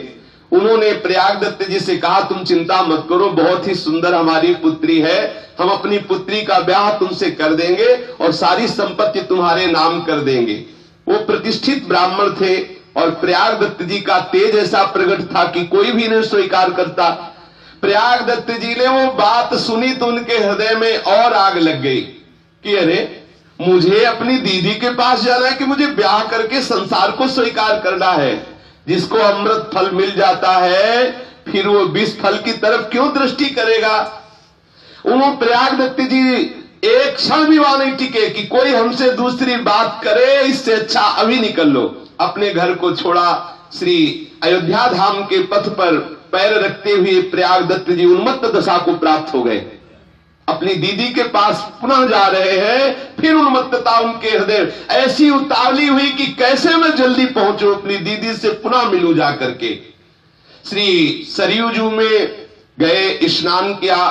उन्होंने प्रयाग दत्त जी से कहा, तुम चिंता मत करो, बहुत ही सुंदर हमारी पुत्री है, हम अपनी पुत्री का ब्याह तुमसे कर देंगे और सारी संपत्ति तुम्हारे नाम कर देंगे। वो प्रतिष्ठित ब्राह्मण थे और प्रयाग दत्त जी का तेज ऐसा प्रकट था कि कोई भी नहीं स्वीकार करता। प्रयाग दत्त जी ने वो बात सुनी तो उनके हृदय में और आग लग गई कि अरे, मुझे अपनी दीदी के पास जाना है कि मुझे ब्याह करके संसार को स्वीकार करना है। जिसको अमृत फल मिल जाता है फिर वो विष फल की तरफ क्यों दृष्टि करेगा। उन्होंने प्रयाग दत्त जी एक क्षण भी वहां नहीं टिके कि कोई हमसे दूसरी बात करे, इससे अच्छा अभी निकल लो। अपने घर को छोड़ा, श्री अयोध्या धाम के पथ पर पैर रखते हुए प्रयाग दत्त जी उन्मत्त दशा को प्राप्त हो गए। अपनी दीदी के पास पुनः जा रहे हैं, फिर उन्मत्तता उनके हृदय ऐसी उतावली हुई कि कैसे मैं जल्दी पहुंचूं, अपनी दीदी से पुनः मिलूं जा करके। श्री सरयू जू में गए, स्नान किया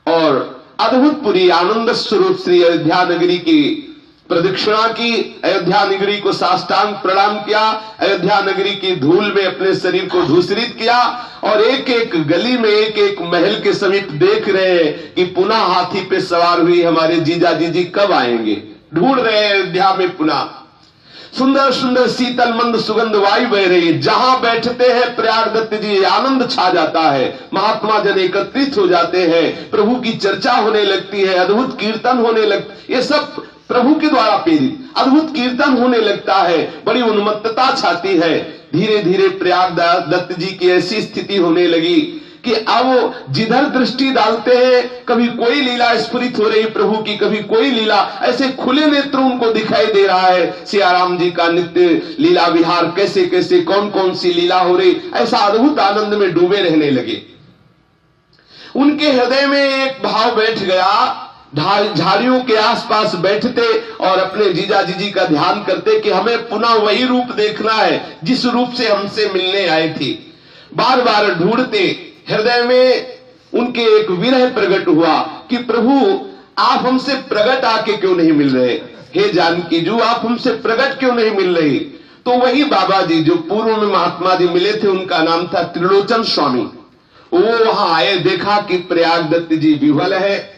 और अद्भुतपुरी आनंद स्वरूप श्री अयोध्या नगरी की प्रदक्षिणा की, अयोध्या नगरी को साष्टांग प्रणाम किया, अयोध्या नगरी की धूल में अपने शरीर को धूसरित किया और एक एक गली में, एक एक महल के समीप देख रहे हैं कि पुनः हाथी पे सवार हुई हमारे जीजा जी कब आएंगे। ढूंढ रहे हैं अयोध्या में पुनः। सुंदर सुंदर शीतल मंद सुगंध वायु बह रही है, जहां बैठते हैं प्रयाग दत्त जी आनंद छा जाता है। महात्मा जन एकत्रित हो जाते हैं, प्रभु की चर्चा होने लगती है, अद्भुत कीर्तन होने लगती, ये सब प्रभु के द्वारा प्रेरित अद्भुत कीर्तन होने लगता है, बड़ी उन्मत्तता छाती है। धीरे धीरे प्रयाग दत्त जी की ऐसी स्थिति होने लगी कि अब जिधर दृष्टि डालते हैं कभी कोई लीला स्फुरित हो रही प्रभु की, कभी कोई लीला, ऐसे खुले नेत्र उनको दिखाई दे रहा है। सियाराम जी का नित्य लीला विहार, कैसे कैसे कौन कौन सी लीला हो रही, ऐसा अद्भुत आनंद में डूबे रहने लगे। उनके हृदय में एक भाव बैठ गया, झाड़ियों के आसपास बैठते और अपने जीजा जी का ध्यान करते कि हमें पुनः वही रूप देखना है जिस रूप से हमसे मिलने आए थे। बार बार ढूंढते, हृदय में उनके एक विरह प्रकट हुआ कि प्रभु आप हमसे प्रकट आके क्यों नहीं मिल रहे, हे जानकी जू आप हमसे प्रकट क्यों नहीं मिल रही। तो वही बाबा जी जो पूर्व में महात्मा जी मिले थे, उनका नाम था त्रिलोचन स्वामी, वो वहां आए, देखा कि प्रयाग दत्त जी विह्वल है,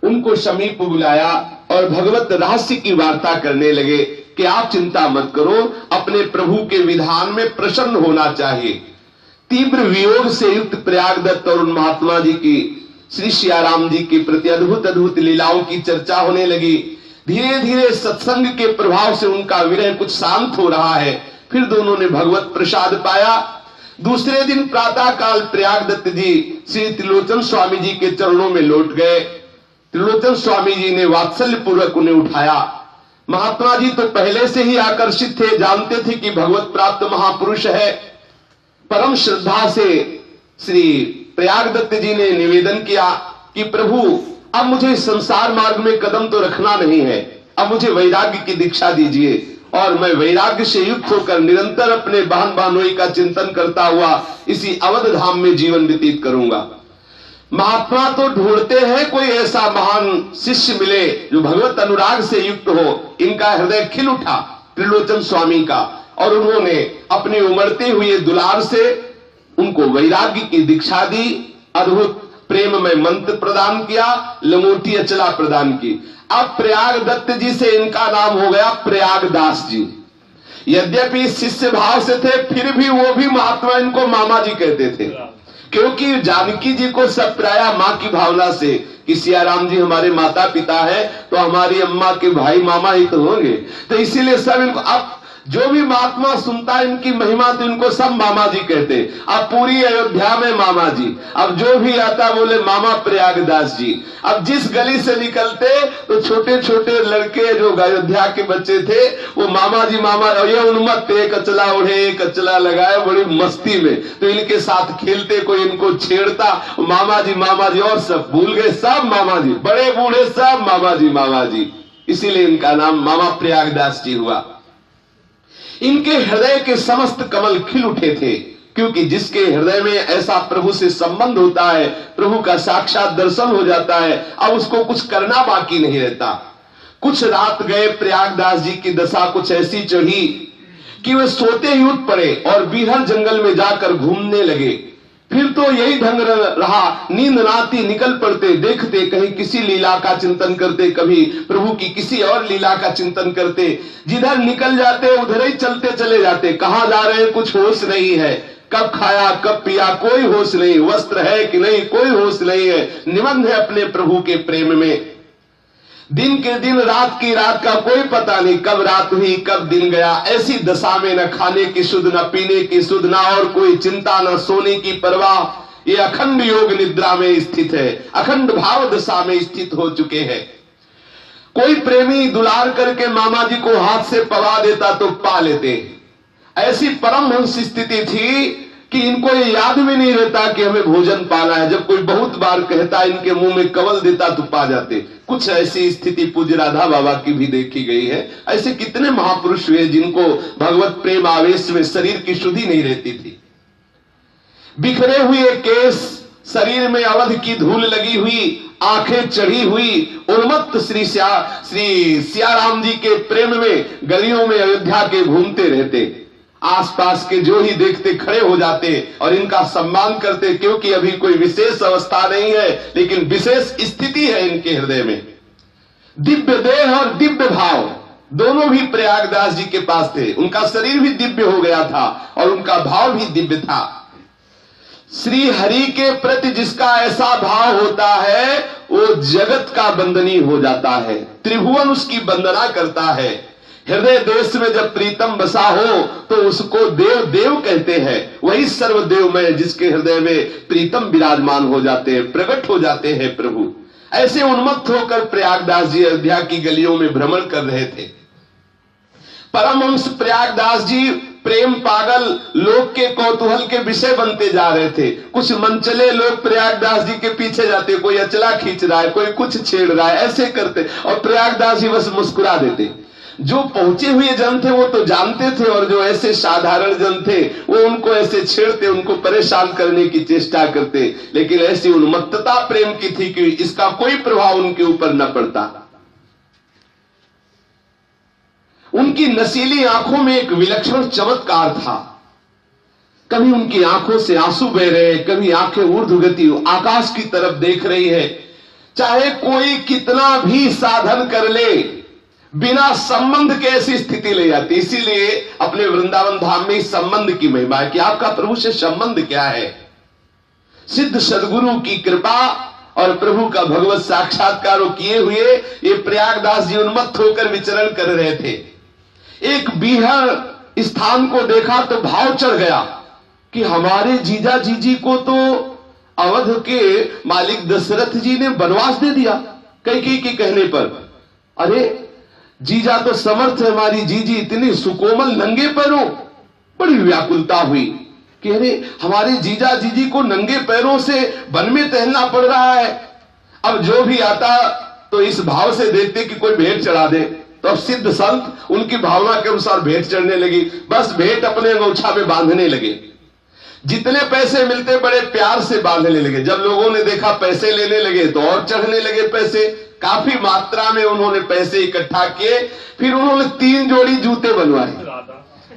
उनको समीप बुलाया और भगवत रहस्य की वार्ता करने लगे कि आप चिंता मत करो, अपने प्रभु के विधान में प्रसन्न होना चाहिए। तीव्र वियोग से युक्त प्रयाग दत्त और उन महात्मा जी की श्री सियाराम जी के प्रति अद्भुत अद्भुत लीलाओं की चर्चा होने लगी। धीरे धीरे सत्संग के प्रभाव से उनका विरह कुछ शांत हो रहा है। फिर दोनों ने भगवत प्रसाद पाया। दूसरे दिन प्रातः काल प्रयाग दत्त जी श्री त्रिलोचन स्वामी जी के चरणों में लौट गए। त्रिलोचन स्वामी जी ने वात्सल्य पूर्वक उन्हें उठाया। महात्मा जी तो पहले से ही आकर्षित थे, जानते थे कि भगवत प्राप्त महापुरुष है। परम श्रद्धा से श्री प्रयागदत्त जी ने निवेदन किया कि प्रभु अब मुझे संसार मार्ग में कदम तो रखना नहीं है, अब मुझे वैराग्य की दीक्षा दीजिए और मैं वैराग्य से युक्त होकर निरंतर अपने बहन बहनोई का चिंतन करता हुआ इसी अवध धाम में जीवन व्यतीत करूंगा। महात्मा तो ढूंढते हैं कोई ऐसा महान शिष्य मिले जो भगवत अनुराग से युक्त हो। इनका हृदय खिल उठा त्रिलोचन स्वामी का, और उन्होंने अपनी उमड़ते हुए दुलार से उनको वैराग्य की दीक्षा दी, अद्भुत प्रेम में मंत्र प्रदान किया, लंगोटी अचला प्रदान की। अब प्रयागदत्त जी से इनका नाम हो गया प्रयागदास जी। यद्यपि शिष्य भाव से थे, फिर भी वो भी महात्मा इनको मामा जी कहते थे, क्योंकि जानकी जी को सब प्राया माँ की भावना से कि सियाराम जी हमारे माता पिता है तो हमारी अम्मा के भाई मामा ही तो होंगे, तो इसीलिए सब इनको, अब जो भी महात्मा सुनता है इनकी महिमा तो इनको सब मामा जी कहते। अब पूरी अयोध्या में मामा जी, अब जो भी आता बोले मामा प्रयागदास जी। अब जिस गली से निकलते तो छोटे छोटे लड़के जो अयोध्या के बच्चे थे वो मामा जी मामा, और ये उन्मत्त एक अचला ओढ़े एक अचला लगाए बड़ी मस्ती में, तो इनके साथ खेलते, कोई इनको छेड़ता मामा जी और सब भूल गए, सब मामा जी, बड़े बूढ़े सब मामा जी, इसीलिए इनका नाम मामा प्रयागदास जी हुआ। इनके हृदय के समस्त कमल खिल उठे थे, क्योंकि जिसके हृदय में ऐसा प्रभु से संबंध होता है, प्रभु का साक्षात दर्शन हो जाता है, अब उसको कुछ करना बाकी नहीं रहता। कुछ रात गए, प्रयागदास जी की दशा कुछ ऐसी चढ़ी कि वे सोते ही उठ पड़े और बीहर जंगल में जाकर घूमने लगे। फिर तो यही ढंग रहा, नींद नाती निकल पड़ते, देखते कहीं किसी लीला का चिंतन करते, कभी प्रभु की किसी और लीला का चिंतन करते, जिधर निकल जाते उधर ही चलते चले जाते, कहां जा रहे हैं कुछ होश नहीं है, कब खाया कब पिया कोई होश नहीं, वस्त्र है कि नहीं कोई होश नहीं है, निमग्न है अपने प्रभु के प्रेम में। दिन के दिन रात की रात का कोई पता नहीं, कब रात हुई कब दिन गया। ऐसी दशा में न खाने की सुध, न पीने की सुध, न और कोई चिंता, न सोने की परवाह। ये अखंड योग निद्रा में स्थित है, अखंड भाव दशा में स्थित हो चुके हैं। कोई प्रेमी दुलार करके मामा जी को हाथ से पवा देता तो पा लेते। ऐसी परमहंस स्थिति थी कि इनको ये याद भी नहीं रहता कि हमें भोजन पाना है। जब कोई बहुत बार कहता, इनके मुंह में कवल देता तो पा जाते। कुछ ऐसी स्थिति पूज्य राधा बाबा की भी देखी गई है। ऐसे कितने महापुरुष हुए जिनको भगवत प्रेम आवेश में शरीर की शुद्धि नहीं रहती थी। बिखरे हुए केस, शरीर में अवध की धूल लगी हुई, आंखें चढ़ी हुई, उन्मत्त श्री सियाराम जी के प्रेम में गलियों में अयोध्या के घूमते रहते। आसपास के जो ही देखते खड़े हो जाते और इनका सम्मान करते, क्योंकि अभी कोई विशेष अवस्था नहीं है, लेकिन विशेष स्थिति है इनके हृदय में। दिव्य देह और दिव्य भाव दोनों भी प्रयागदास जी के पास थे। उनका शरीर भी दिव्य हो गया था और उनका भाव भी दिव्य था। श्री हरि के प्रति जिसका ऐसा भाव होता है वो जगत का बंदनी हो जाता है, त्रिभुवन उसकी वंदना करता है। हृदय देश में जब प्रीतम बसा हो तो उसको देव देव कहते हैं। वही सर्वदेवमय जिसके हृदय में प्रीतम विराजमान हो जाते हैं, प्रकट हो जाते हैं प्रभु। ऐसे उन्मत्त होकर प्रयागदास जी अयोध्या की गलियों में भ्रमण कर रहे थे। परमहंस प्रयागदास जी प्रेम पागल लोग के कौतूहल के विषय बनते जा रहे थे। कुछ मनचले लोग प्रयागदास जी के पीछे जाते, कोई अचला खींच रहा है, कोई कुछ छेड़ रहा है, ऐसे करते, और प्रयागदास जी बस मुस्कुरा देते। जो पहुंचे हुए जन थे वो तो जानते थे, और जो ऐसे साधारण जन थे वो उनको ऐसे छेड़ते, उनको परेशान करने की चेष्टा करते। लेकिन ऐसी उन्मत्तता प्रेम की थी कि इसका कोई प्रभाव उनके ऊपर न पड़ता। उनकी नशीली आंखों में एक विलक्षण चमत्कार था। कभी उनकी आंखों से आंसू बह रहे, कभी आंखें ऊर्ध्वगति आकाश की तरफ देख रही है। चाहे कोई कितना भी साधन कर ले, बिना संबंध के ऐसी स्थिति ले जाती। इसीलिए अपने वृंदावन धाम में इस संबंध की महिमा है कि आपका प्रभु से संबंध क्या है। सिद्ध सदगुरु की कृपा और प्रभु का भगवत साक्षात्कार किए हुए ये प्रयागदास जी उन्मत्त होकर विचरण कर रहे थे। एक बीहर स्थान को देखा तो भाव चढ़ गया कि हमारे जीजा जीजी को तो अवध के मालिक दशरथ जी ने वनवास दे दिया कैकेयी के कहने पर। अरे जीजा तो समर्थ है, हमारी जीजी इतनी सुकोमल, नंगे पैरों। बड़ी व्याकुलता हुई। कि अरे हमारे जीजा जीजी को नंगे पैरों से वन में टहलना पड़ रहा है। अब जो भी आता तो इस भाव से देखते कि कोई भेंट चढ़ा दे, तो अब सिद्ध संत उनकी भावना के अनुसार भेंट चढ़ने लगी, बस भेंट अपने अंगोछा में बांधने लगे। जितने पैसे मिलते बड़े प्यार से बांधने लगे। जब लोगों ने देखा पैसे लेने लगे तो और चढ़ने लगे पैसे। काफी मात्रा में उन्होंने पैसे इकट्ठा किए। फिर उन्होंने 3 जोड़ी जूते बनवाए,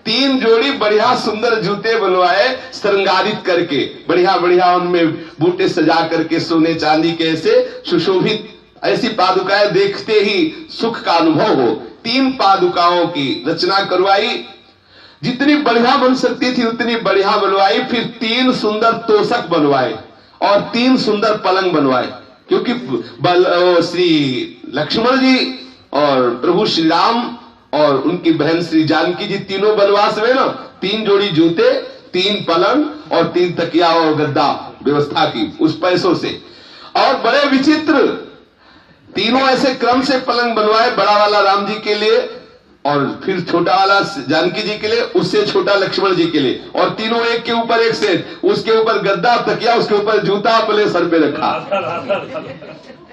3 जोड़ी बढ़िया सुंदर जूते बनवाए, श्रृंगारित करके बढ़िया बढ़िया उनमें बूटे सजा करके सोने चांदी के ऐसे सुशोभित ऐसी पादुकाएं देखते ही सुख का अनुभव हो। 3 पादुकाओं की रचना करवाई, जितनी बढ़िया बन सकती थी उतनी बढ़िया बनवाई। फिर 3 सुंदर तोषक बनवाए और 3 सुंदर पलंग बनवाए, क्योंकि श्री लक्ष्मण जी और प्रभु श्री राम और उनकी बहन श्री जानकी जी तीनों वनवास में ना 3 जोड़ी जूते, 3 पलंग और 3 तकिया और गद्दा व्यवस्था की उस पैसों से। और बड़े विचित्र तीनों ऐसे क्रम से पलंग बनवाए, बड़ा वाला राम जी के लिए और फिर छोटा वाला जानकी जी के लिए, उससे छोटा लक्ष्मण जी के लिए, और तीनों एक के ऊपर एक सेट, उसके ऊपर गद्दा तकिया, उसके ऊपर जूता अपने सर पे रखा।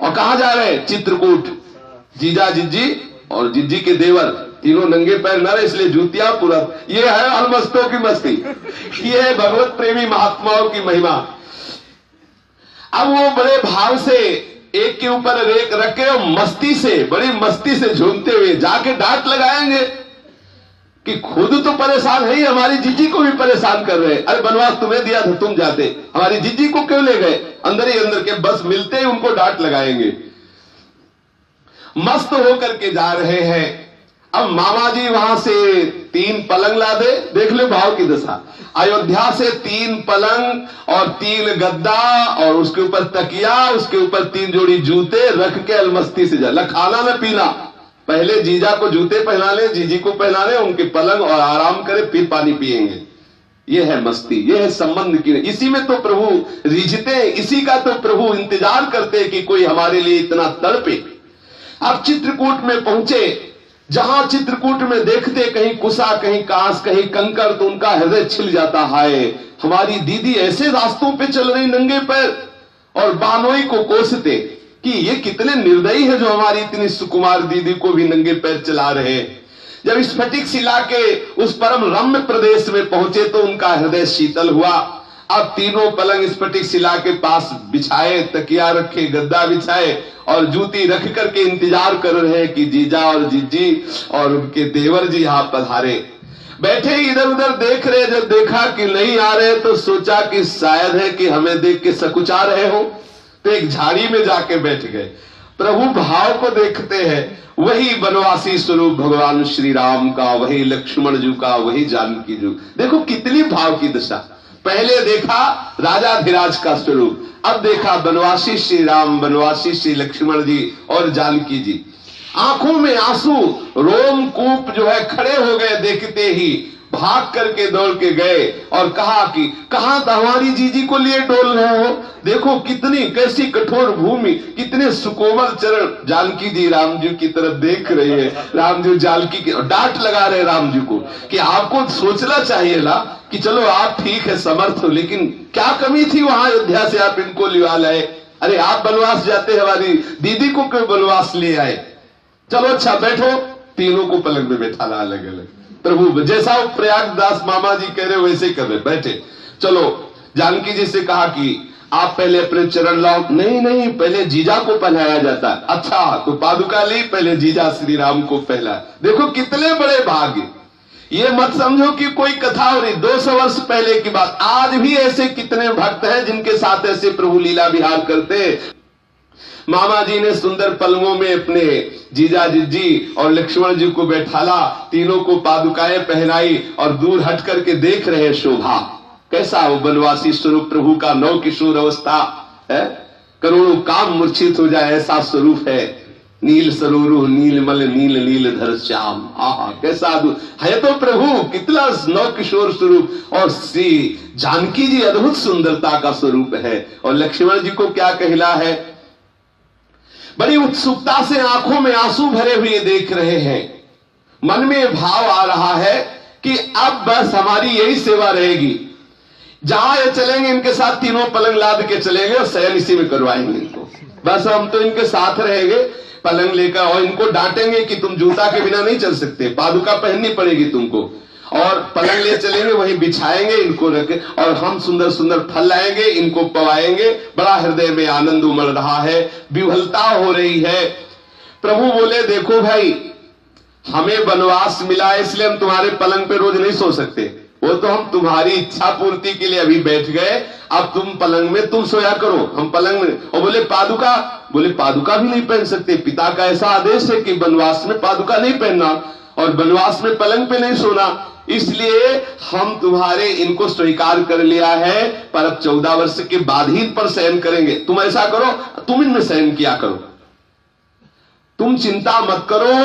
और कहां जा रहे हैं? चित्रकूट। जीजा जिज्जी और जिज्जी के देवर तीनों नंगे पैर न रहे, इसलिए जूतियां पूरा। ये है अलमस्तों की मस्ती, ये है भगवत प्रेमी महात्माओं की महिमा। अब वो बड़े भाव से एक के ऊपर एक रख के मस्ती से, बड़ी मस्ती से झूमते हुए जाके डांट लगाएंगे कि खुद तो परेशान है ही, हमारी जीजी को भी परेशान कर रहे हैं। अरे बनवास तुम्हें दिया था, तुम जाते, हमारी जीजी को क्यों ले गए? अंदर ही अंदर के बस मिलते ही उनको डांट लगाएंगे। मस्त होकर के जा रहे हैं। अब मामा जी वहां से 3 पलंग ला दे, देख ले भाव की दशा। अयोध्या से 3 पलंग और 3 गद्दा और उसके ऊपर तकिया, उसके ऊपर 3 जोड़ी जूते रख के अलमस्ती से जा। खाना न पीना, पहले जीजा को जूते पहना ले, जीजी को पहना ले, उनके पलंग और आराम करे, फिर पानी पिएंगे। ये है मस्ती, ये है संबंध की। इसी में तो प्रभु रिझते, इसी का तो प्रभु इंतजार करते कि कोई हमारे लिए इतना तड़पे। अब चित्रकूट में पहुंचे, जहां चित्रकूट में देखते कहीं कुसा, कहीं कांस, कहीं कंकड़, तो उनका हृदय छिल जाता है। हमारी दीदी ऐसे रास्तों पे चल रही नंगे पैर, और बानोई को कोसते कि ये कितने निर्दयी है जो हमारी इतनी सुकुमार दीदी को भी नंगे पैर चला रहे। जब स्फटिक शिला के उस परम रम्य प्रदेश में पहुंचे तो उनका हृदय शीतल हुआ। अब तीनों पलंग स्फटिक शिला के पास बिछाए, तकिया रखे, गद्दा बिछाए और जूती रख करके इंतजार कर रहे हैं कि जीजा और जीजी और उनके देवर जी यहां पधारे। बैठे इधर उधर देख रहे, जब देखा कि नहीं आ रहे तो सोचा कि शायद है कि हमें देख के सकुचा रहे हो, तो एक झाड़ी में जाके बैठ गए। प्रभु भाव को देखते हैं, वही वनवासी स्वरूप भगवान श्री राम का, वही लक्ष्मण जी का, वही जानकी जी। देखो कितनी भाव की दशा। पहले देखा राजाधिराज का स्वरूप, अब देखा वनवासी श्री राम, वनवासी श्री लक्ष्मण जी और जानकी जी। आंखों में आंसू, रोमकूप जो है खड़े हो गए देखते ही। भाग करके दौड़ के गए और कहा कि कहां था हमारी जीजी को लिए डोल रहे हो? देखो कितनी कैसी कठोर भूमि, कितने सुकोमल चरण। जानकी जी राम जी की तरफ देख रही है, राम जी जानकी की डांट लगा रहे राम जी को कि आपको सोचना चाहिए ना कि चलो आप ठीक है, समर्थ हो, लेकिन क्या कमी थी वहां अयोध्या से आप इनको लिवा लाए? अरे आप बनवास जाते, हमारी दीदी को क्यों बनवास ले आए? चलो अच्छा बैठो, तीनों को पलंग में बैठा ला अलग अलग। प्रभु जैसा वो प्रयागदास मामा जी कह रहे वैसे कर रहे, बैठे। चलो जानकी जी से कहा कि आप पहले अपने चरण लाओ। नहीं नहीं, पहले जीजा को पहनाया जाता है। अच्छा तो पादुका ली, पहले जीजा श्री राम को पहला। देखो कितने बड़े भाग्य। ये मत समझो कि कोई कथा हो रही, 200 वर्ष पहले की बात। आज भी ऐसे कितने भक्त हैं जिनके साथ ऐसे प्रभु लीला विहार करते। मामा जी ने सुंदर पलंगों में अपने जीजा जिज्जी और लक्ष्मण जी को बैठाला, तीनों को पादुकाएं पहनाई और दूर हट करके देख रहे शोभा। कैसा वो वनवासी स्वरूप प्रभु का, नव किशोर अवस्था है, करोड़ों काम मूर्छित हो जाए ऐसा स्वरूप है। नील सरोरु नीलमल नील नीलधर श्याम, आहा कैसा है तो प्रभु, कितना नव किशोर स्वरूप। और श्री जानकी जी अद्भुत सुंदरता का स्वरूप है। और लक्ष्मण जी को क्या कहला है, बड़ी उत्सुकता से आंखों में आंसू भरे हुए देख रहे हैं। मन में भाव आ रहा है कि अब बस हमारी यही सेवा रहेगी। जहां ये चलेंगे इनके साथ तीनों पलंग लाद के चलेंगे और शयन इसी में करवाएंगे इनको। बस हम तो इनके साथ रहेंगे पलंग लेकर, और इनको डांटेंगे कि तुम जूता के बिना नहीं चल सकते, पादुका पहननी पड़ेगी तुमको, और पलंग ले चलेंगे, वहीं बिछाएंगे इनको रखे, और हम सुंदर सुंदर फल लाएंगे, इनको पवाएंगे। बड़ा हृदय में आनंद उमड़ रहा है, विह्वलता हो रही है। प्रभु बोले देखो भाई, हमें वनवास मिला है इसलिए हम तुम्हारे पलंग पे रोज नहीं सो सकते, वो तो हम तुम्हारी इच्छा पूर्ति के लिए अभी बैठ गए, अब तुम पलंग में तुम सोया करो, हम पलंग में। और बोले पादुका, बोले पादुका भी नहीं पहन सकते, पिता का ऐसा आदेश है कि वनवास में पादुका नहीं पहनना और वनवास में पलंग पे नहीं सोना, इसलिए हम तुम्हारे इनको स्वीकार कर लिया है, पर अब 14 वर्ष के बाद ही इन पर शयन करेंगे। तुम ऐसा करो, तुम इनमें शयन किया करो, तुम चिंता मत करो।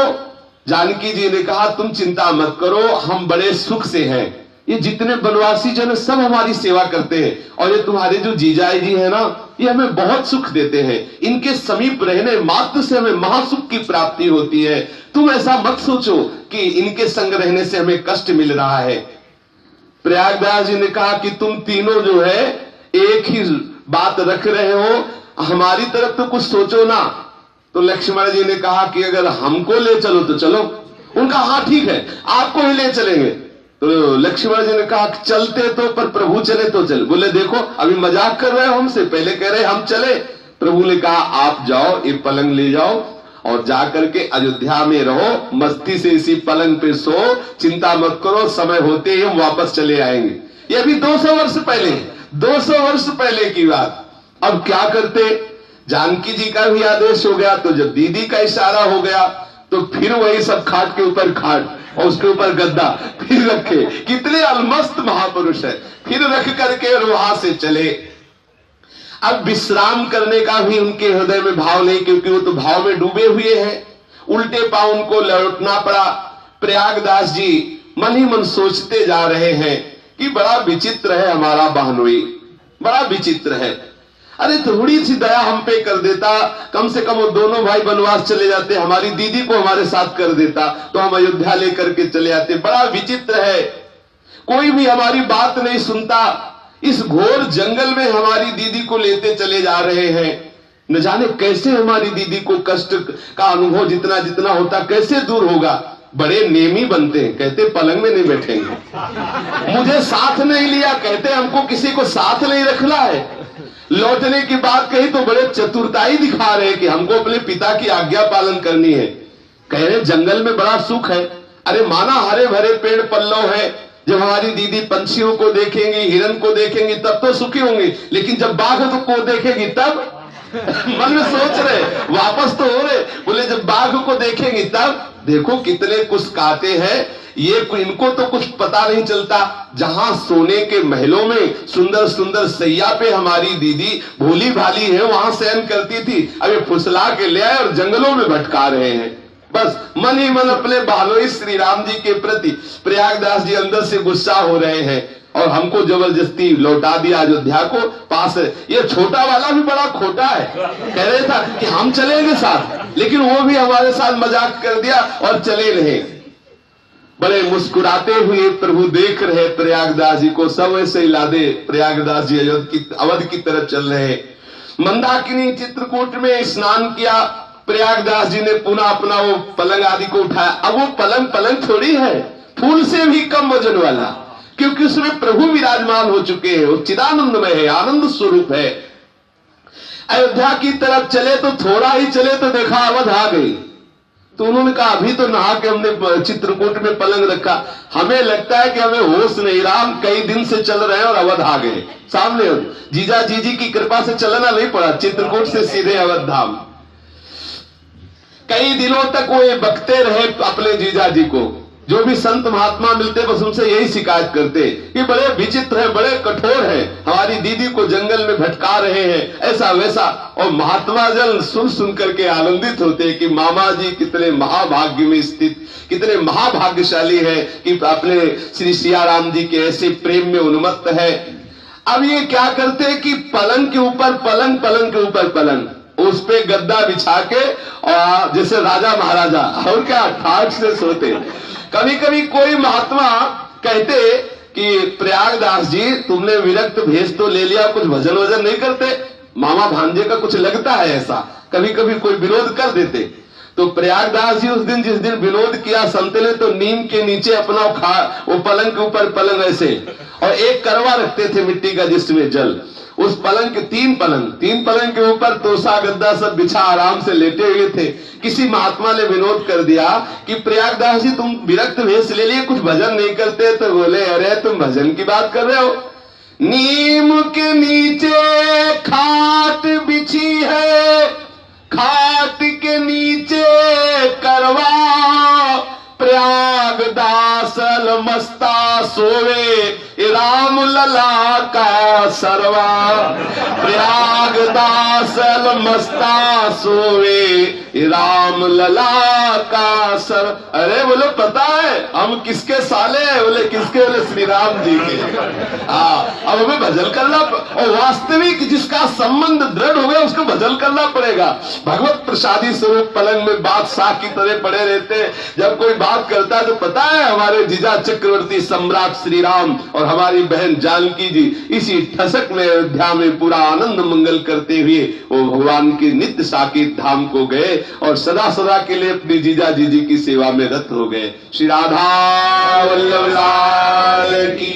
जानकी जी ने कहा तुम चिंता मत करो, हम बड़े सुख से हैं, ये जितने वनवासी जन सब हमारी सेवा करते हैं, और ये तुम्हारे जो जीजाई जी है ना, ये हमें बहुत सुख देते हैं, इनके समीप रहने मात्र से हमें महासुख की प्राप्ति होती है। तुम ऐसा मत सोचो कि इनके संग रहने से हमें कष्ट मिल रहा है। प्रयागराज जी ने कहा कि तुम तीनों जो है एक ही बात रख रहे हो, हमारी तरफ तो कुछ सोचो ना। तो लक्ष्मण जी ने कहा कि अगर हमको ले चलो तो चलो। उनका हाँ ठीक है, आपको ही ले चलेंगे। तो लक्ष्मण जी ने कहा चलते तो, पर प्रभु चले तो चल। बोले देखो अभी मजाक कर रहे हो हमसे, पहले कह रहे हम चले। प्रभु ने कहा आप जाओ, ये पलंग ले जाओ और जाकर के अयोध्या में रहो, मस्ती से इसी पलंग पे सो, चिंता मत करो, समय होते ही हम वापस चले आएंगे। ये अभी 200 वर्ष पहले, 200 वर्ष पहले की बात। अब क्या करते, जानकी जी का भी आदेश हो गया, तो जब दीदी का इशारा हो गया तो फिर वही सब खाट के ऊपर खाट और उसके ऊपर गद्दा फिर रखे। कितने अलमस्त महापुरुष है। फिर रख करके और वहां से चले। अब विश्राम करने का भी उनके हृदय में भाव नहीं, क्योंकि वो तो भाव में डूबे हुए हैं। उल्टे पांव उनको लौटना पड़ा। प्रयागदास जी मन ही मन सोचते जा रहे हैं कि बड़ा विचित्र है हमारा बहनोई, बड़ा विचित्र है। अरे थोड़ी सी दया हम पे कर देता, कम से कम वो दोनों भाई वनवास चले जाते, हमारी दीदी को हमारे साथ कर देता तो हम अयोध्या लेकर के चले आते। बड़ा विचित्र है, कोई भी हमारी बात नहीं सुनता। इस घोर जंगल में हमारी दीदी को लेते चले जा रहे हैं। न जाने कैसे हमारी दीदी को कष्ट का अनुभव जितना जितना होता कैसे दूर होगा। बड़े नेमी बनते हैं, कहते पलंग में नहीं बैठेंगे। मुझे साथ नहीं लिया, कहते हमको किसी को साथ नहीं रखना है। लौटने की बात कही तो बड़े चतुरताई दिखा रहे कि हमको अपने पिता की आज्ञा पालन करनी है। कह रहे जंगल में बड़ा सुख है। अरे माना हरे भरे पेड़ पल्लव है, जब हमारी दीदी पंछियों को देखेंगी, हिरन को देखेंगी तब तो सुखी होंगी, लेकिन जब बाघ को देखेगी तब मन में सोच रहे, वापस तो हो रहे। बोले जब बाघ को देखेंगी तब देखो कितने कुछ काटे हैं ये, इनको तो कुछ पता नहीं चलता। जहां सोने के महलों में सुंदर सुंदर सैया पे हमारी दीदी भोली भाली है, वहां शयन करती थी, अब ये फुसला के ले आए और जंगलों में भटका रहे हैं। बस मन ही मन अपने बहनोई श्री राम जी के प्रति प्रयागदास जी अंदर से गुस्सा हो रहे हैं और हमको जबरदस्ती लौटा दिया अयोध्या को पास। ये छोटा वाला भी बड़ा खोटा है, कह रहे था कि हम चलेंगे साथ, लेकिन वो भी हमारे साथ मजाक कर दिया और चले रहे। बड़े मुस्कुराते हुए प्रभु देख रहे प्रयागदास जी को, सब ऐसे ही लादे प्रयागदास जी अवध की तरफ चल रहे। मंदाकिनी चित्रकूट में स्नान किया, प्रयागदास जी ने पुनः अपना वो पलंग आदि को उठाया। अब वो पलंग थोड़ी है, फूल से भी कम वजन वाला, क्योंकि उसमें प्रभु विराजमान हो चुके हैं, वो चिदानंदमय है, आनंद स्वरूप है। अयोध्या की तरफ चले तो थोड़ा ही चले तो देखा अवध आ गई। तो उन्होंने कहा अभी तो नहा के हमने चित्रकूट में पलंग रखा, हमें लगता है कि हमें होश नहीं रहा, हम कई दिन से चल रहे हैं और अवध आ गए सामने। जीजा जीजी की कृपा से चलना नहीं पड़ा, चित्रकूट से सीधे अवध धाम। कई दिनों तक वो ये बकते रहे अपने जीजा जी को। जो भी संत महात्मा मिलते बस उनसे यही शिकायत करते कि बड़े विचित्र है, बड़े कठोर है, हमारी दीदी को जंगल में भटका रहे हैं, ऐसा वैसा। और महात्मा जन सुन करके आनंदित होते कि मामा जी कितने महाभाग्य में स्थित, कितने महाभाग्यशाली है कि अपने श्री सियाराम जी के ऐसे प्रेम में उन्मत्त है। अब ये क्या करते कि पलंग के ऊपर पलंग, पलंग के ऊपर पलंग, उस पे गद्दा बिछा के और जैसे राजा महाराजा और क्या ठाठ से सोते। कभी कभी कोई महात्मा कहते कि प्रयागदास जी तुमने विरक्त भेष तो ले लिया, कुछ भजन वजन नहीं करते? मामा भांजे का कुछ लगता है ऐसा, कभी कभी कोई विरोध कर देते। तो प्रयागदास जी उस दिन जिस दिन विरोध किया संत ने, तो नीम के नीचे अपना वो पलंग के ऊपर पलंग ऐसे, और एक करवा रखते थे मिट्टी का जिसमें जल, उस पलंग के तीन पलंग के ऊपर तोसा गद्दा सब बिछा आराम से लेटे हुए थे। किसी महात्मा ने विरोध कर दिया कि प्रयागदास जी तुम विरक्त भेष ले लिए, कुछ भजन नहीं करते? तो बोले अरे तुम भजन की बात कर रहे हो, नीम के नीचे खाट बिछी है, खाट के नीचे करवा, प्रयागदास मस्ता सोवे राम लला का सरवा, प्रयागदास मस्ता सोवे राम लला का सर। अरे बोले पता है हम किसके साले हैं? बोले किसके? बोले श्री राम जी के। अब हमें भजन करना, और वास्तविक जिसका संबंध दृढ़ हो गया उसको भजन करना पड़ेगा। भगवत प्रसादी स्वरूप पलंग में बादशाह की तरह पड़े रहते हैं। जब कोई बात करता है तो पता है हमारे जीजा चक्रवर्ती सम्राट श्री राम और हमारी बहन जानकी जी इसी ठसक में अयोध्या में पूरा आनंद मंगल करते हुए वो भगवान के नित्य साकेत धाम को गए और सदा सदा के लिए अपनी जीजा जी की सेवा में रत हो गए। श्री राधा वल्लभ लाल की।